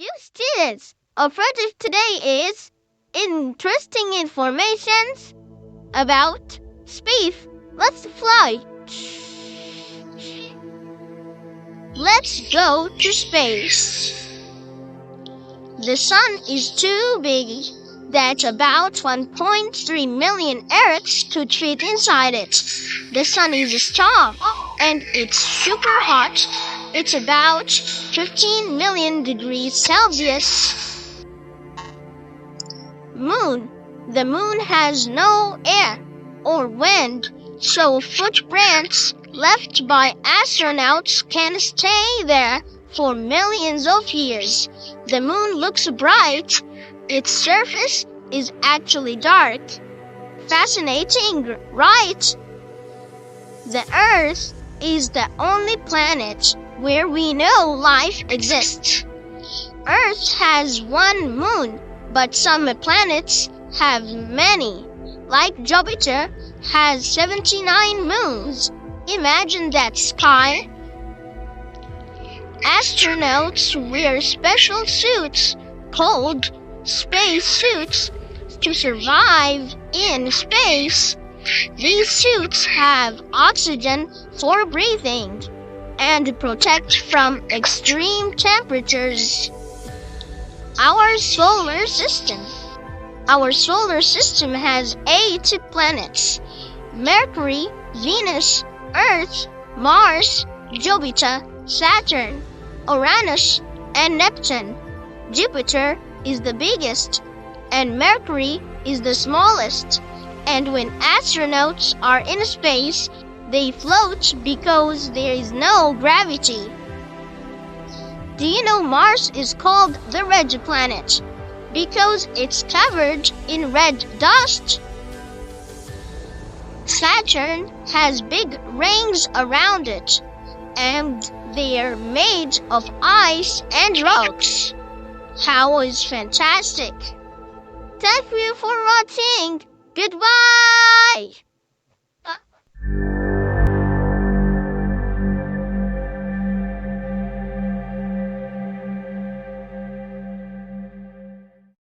You students, our project today is interesting informations about space. Let's fly. Let's go to space. The sun is too big that about 1.3 million Earths could fit inside it. The sun is a star and it's super hot. It's about 15 million degrees Celsius. Moon. The moon has no air or wind, so footprints left by astronauts can stay there for millions of years. The moon looks bright. Its surface is actually dark. Fascinating, right? The Earth is the only planet where we know life exists. Earth has one moon, but some planets have many. Like Jupiter has 79 moons. Imagine that sky. Astronauts wear special suits called space suits to survive in space. These suits have oxygen for breathing and protect from extreme temperatures. Our solar system. Our solar system has 8 planets: Mercury, Venus, Earth, Mars, Jupiter, Saturn, Uranus, and Neptune. Jupiter is the biggest, and Mercury is the smallest. And when astronauts are in space, they float because there is no gravity. Do you know Mars is called the red planet because it's covered in red dust? Saturn has big rings around it, and they're made of ice and rocks. How is fantastic! Thank you for watching. Goodbye!